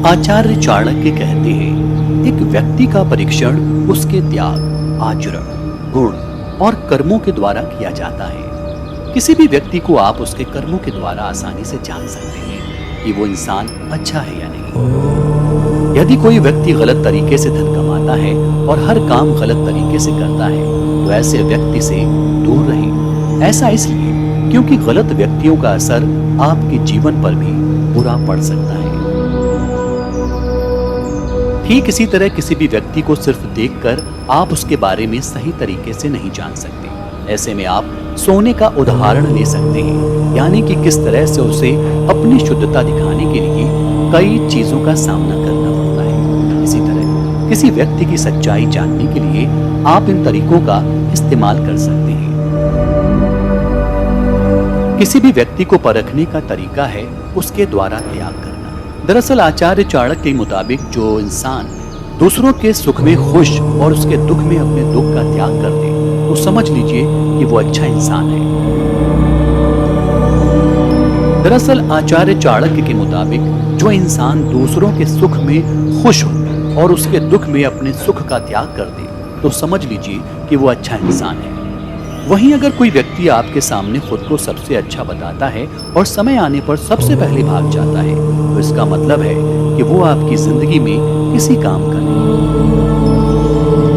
आचार्य चाणक्य कहते हैं, एक व्यक्ति का परीक्षण उसके त्याग, आचरण, गुण और कर्मों के द्वारा किया जाता है। किसी भी व्यक्ति को आप उसके कर्मों के द्वारा आसानी से जान सकते हैं कि वो इंसान अच्छा है या नहीं। यदि कोई व्यक्ति गलत तरीके से धन कमाता है और हर काम गलत तरीके से करता है, तो ऐसे व्यक्ति से दूर रहें। ऐसा इसलिए क्योंकि गलत व्यक्तियों का असर आपके जीवन पर भी बुरा पड़ सकता है। ठीक इसी तरह किसी भी व्यक्ति को सिर्फ देखकर आप उसके बारे में सही तरीके से नहीं जान सकते। ऐसे में आप सोने का उदाहरण ले सकते हैं, यानी कि किस तरह से उसे अपनी शुद्धता दिखाने के लिए कई चीजों का सामना करना पड़ता है। इसी तरह किसी व्यक्ति की सच्चाई जानने के लिए आप इन तरीकों का इस्तेमाल कर सकते हैं। किसी भी व्यक्ति को परखने का तरीका है उसके द्वारा त्याग करना। दरअसल आचार्य चाणक्य के मुताबिक जो इंसान दूसरों के सुख में खुश और उसके दुख में अपने दुख का त्याग कर दे, तो समझ लीजिए कि वो अच्छा इंसान है। दरअसल आचार्य चाणक्य के मुताबिक जो इंसान दूसरों के सुख में खुश हो और उसके दुख में अपने सुख का त्याग कर दे, तो समझ लीजिए कि वो अच्छा इंसान है। वहीं अगर कोई व्यक्ति आपके सामने खुद को सबसे अच्छा बताता है और समय आने पर सबसे पहले भाग जाता है, तो इसका मतलब है कि वो आपकी जिंदगी में किसी काम का नहीं।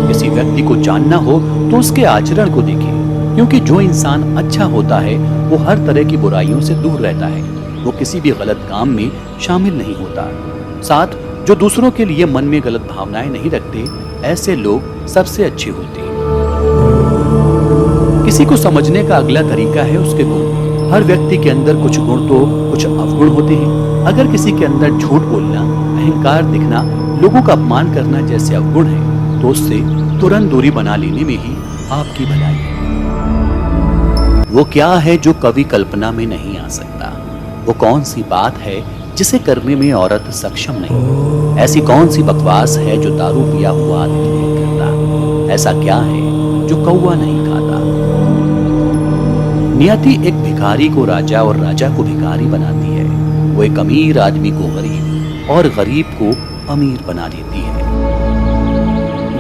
किसी व्यक्ति को जानना हो तो उसके आचरण को देखें, क्योंकि जो इंसान अच्छा होता है वो हर तरह की बुराइयों से दूर रहता है। वो किसी भी गलत काम में शामिल नहीं होता। साथ जो दूसरों के लिए मन में गलत भावनाएं नहीं रखते, ऐसे लोग सबसे अच्छे होते हैं। किसी को समझने का अगला तरीका है उसके गुण। हर व्यक्ति के अंदर कुछ गुण तो कुछ अवगुण होते हैं। अगर किसी के अंदर झूठ बोलना, अहंकार दिखना, लोगों का अपमान करना जैसे अवगुण है, तो उससे तुरंत दूरी बना लेने में ही आपकी भलाई है। वो क्या है जो कभी कल्पना में नहीं आ सकता? वो कौन सी बात है जिसे करने में औरत सक्षम नहीं? ऐसी कौन सी बकवास है जो दारू पिया हुआ आदमी नहीं करता? ऐसा क्या है जो कौवा नहीं खाता? नियति एक भिखारी को राजा और राजा को भिखारी बनाती है। वो एक अमीर आदमी को गरीब और गरीब को अमीर बना देती है।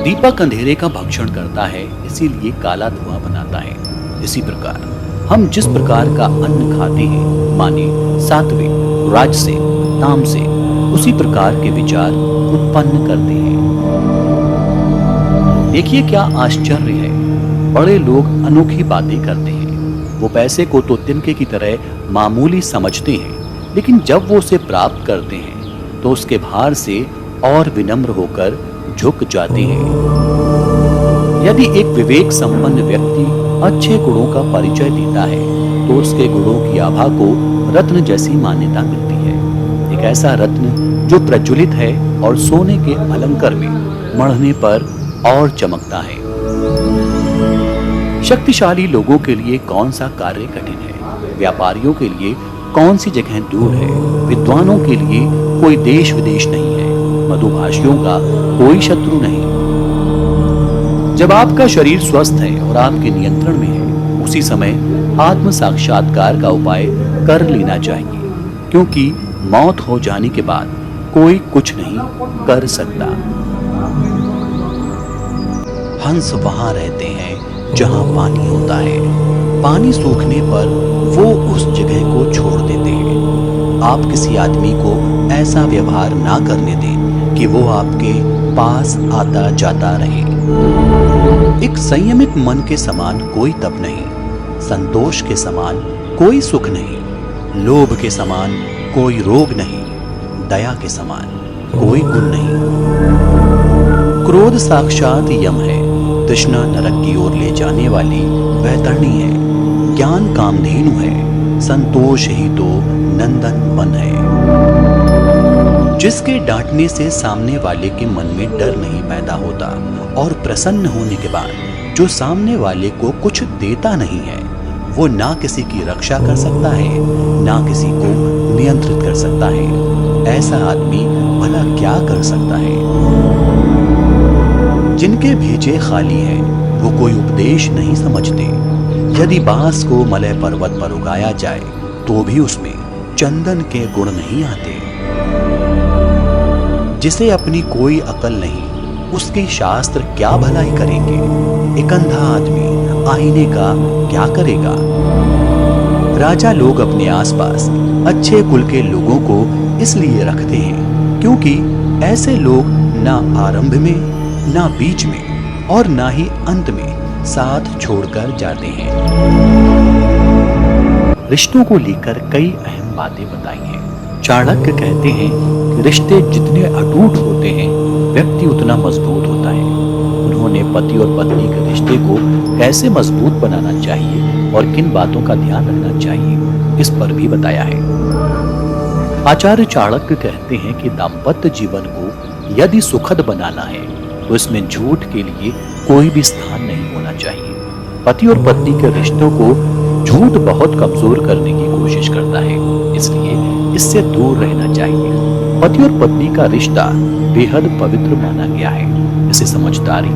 दीपक अंधेरे का भक्षण करता है, इसीलिए काला धुआं बनाता है। इसी प्रकार हम जिस प्रकार का अन्न खाते हैं, माने सात्विक, राजसिक, तामसिक, उसी प्रकार के विचार उत्पन्न करते हैं। देखिए क्या आश्चर्य है, बड़े लोग अनोखी बातें करते हैं। वो पैसे को तो तिनके की तरह मामूली समझते हैं, लेकिन जब वो उसे प्राप्त करते हैं तो उसके भार से और विनम्र होकर झुक जाते हैं। यदि एक विवेक संपन्न व्यक्ति अच्छे गुणों का परिचय देता है, तो उसके गुणों की आभा को रत्न जैसी मान्यता मिलती है। एक ऐसा रत्न जो प्रज्वलित है और सोने के अलंकार में मढ़ने पर और चमकता है। शक्तिशाली लोगों के लिए कौन सा कार्य कठिन है? व्यापारियों के लिए कौन सी जगह दूर है? विद्वानों के लिए कोई देश विदेश नहीं है। मधुभाषियों का कोई शत्रु नहीं। जब आपका शरीर स्वस्थ है और आपके नियंत्रण में है, उसी समय आत्म साक्षात्कार का उपाय कर लेना चाहिए, क्योंकि मौत हो जाने के बाद कोई कुछ नहीं कर सकता। हंस वहां रहते हैं जहां पानी होता है। पानी सूखने पर वो उस जगह को छोड़ देते हैं। आप किसी आदमी को ऐसा व्यवहार ना करने दें कि वो आपके पास आता जाता रहे। एक संयमित मन के समान कोई तप नहीं, संतोष के समान कोई सुख नहीं, लोभ के समान कोई रोग नहीं, दया के समान कोई गुण नहीं। क्रोध साक्षात यम है, तृष्णा नरक की ओर ले जाने वाली वैतरणी है, ज्ञान कामधेनु है, संतोष ही तो नंदन वन है। जिसके डांटने से सामने वाले के मन में डर नहीं पैदा होता और प्रसन्न होने के बाद जो सामने वाले को कुछ देता नहीं है, वो ना किसी की रक्षा कर सकता है, ना किसी को नियंत्रित कर सकता है। ऐसा आदमी भला क्या कर सकता है? जिनके भेजे खाली हैं, वो कोई उपदेश नहीं समझते। यदि बांस को मलय पर्वत पर उगाया जाए, तो भी उसमें चंदन के गुण नहीं आते। जिसे अपनी कोई अकल नहीं, उसके शास्त्र क्या भलाई करेंगे। एक अंधा आदमी आईने का क्या करेगा। राजा लोग अपने आसपास अच्छे कुल के लोगों को इसलिए रखते हैं क्योंकि ऐसे लोग ना आरंभ में, ना बीच में और ना ही अंत में साथ छोड़कर जाते हैं। रिश्तों को लेकर कई अहम बातें बताई हैं। चाणक्य कहते हैं कि रिश्ते जितने अटूट होते हैं, व्यक्ति उतना मजबूत होता है। उन्होंने पति और पत्नी के रिश्ते को कैसे मजबूत बनाना चाहिए और किन बातों का ध्यान रखना चाहिए, इस पर भी बताया है। आचार्य चाणक्य कहते हैं कि दाम्पत्य जीवन को यदि सुखद बनाना है तो इसमें झूठ के लिए कोई भी स्थान नहीं होना चाहिए। पति और पत्नी के रिश्तों को झूठ बहुत कमजोर करने की कोशिश करता है, इसलिए इससे दूर रहना चाहिए। पति और पत्नी का रिश्ता बेहद पवित्र माना गया है। इसे समझदारी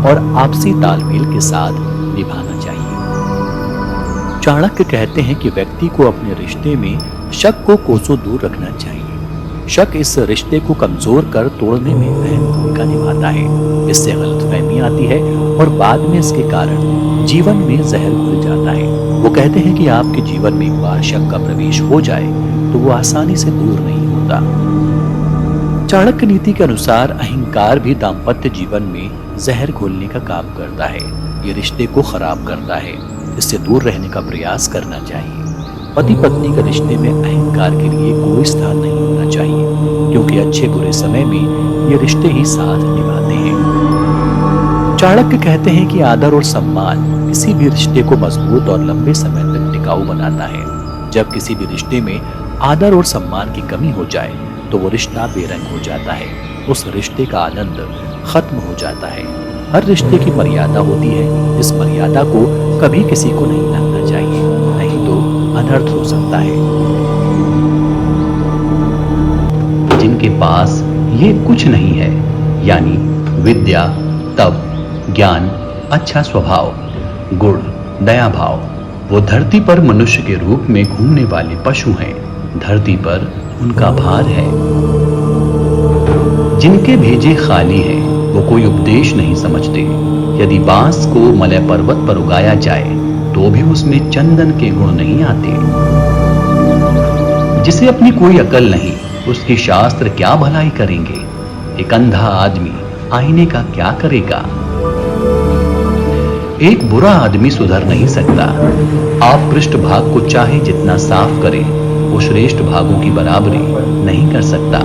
और आपसी तालमेल के साथ निभाना चाहिए। चाणक्य कहते हैं कि व्यक्ति को अपने रिश्ते में शक को कोसों दूर रखना चाहिए। शक इस रिश्ते को कमजोर कर तोड़ने में अहम भूमिका निभाता है। इससे गलतफहमी आती है और बाद में इसके कारण जीवन में जहर घुल जाता है। वो कहते हैं कि आपके जीवन में एक बार शक का प्रवेश हो जाए तो वो आसानी से दूर नहीं होता। चाणक्य नीति के अनुसार अहंकार भी दाम्पत्य जीवन में जहर घोलने का काम करता है। ये रिश्ते को खराब करता है। इससे दूर रहने का प्रयास करना चाहिए। पति पत्नी के रिश्ते में अहंकार के लिए कोई स्थान नहीं होना चाहिए, क्योंकि अच्छे बुरे समय में ये रिश्ते ही साथ निभाते हैं। चाणक्य कहते हैं कि आदर और सम्मान किसी भी रिश्ते को मजबूत और लंबे समय तक टिकाऊ बनाता है। जब किसी भी रिश्ते में आदर और सम्मान की कमी हो जाए तो वो रिश्ता बेरंग हो जाता है। उस रिश्ते का आनंद खत्म हो जाता है। हर रिश्ते की मर्यादा होती है। इस मर्यादा को कभी किसी को नहीं लांघना चाहिए, नहीं तो अनर्थ हो सकता है। जिनके पास ये कुछ नहीं है, यानी विद्या, तप, ज्ञान, अच्छा स्वभाव, गुण, दया भाव, वो धरती पर मनुष्य के रूप में घूमने वाले पशु हैं। धरती पर उनका भार है। जिनके भेजे खाली हैं, वो कोई उपदेश नहीं समझते। यदि बांस को मलय पर्वत पर उगाया जाए तो भी उसमें चंदन के गुण नहीं आते। जिसे अपनी कोई अकल नहीं, उसके शास्त्र क्या भलाई करेंगे। एक अंधा आदमी आईने का क्या करेगा। एक बुरा आदमी सुधर नहीं सकता। आप पृष्ठ भाग को चाहे जितना साफ करें, वो श्रेष्ठ भागों की बराबरी नहीं कर सकता।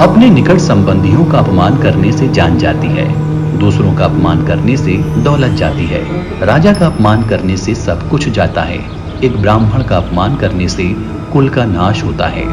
अपने निकट संबंधियों का अपमान करने से जान जाती है। दूसरों का अपमान करने से दौलत जाती है। राजा का अपमान करने से सब कुछ जाता है। एक ब्राह्मण का अपमान करने से कुल का नाश होता है।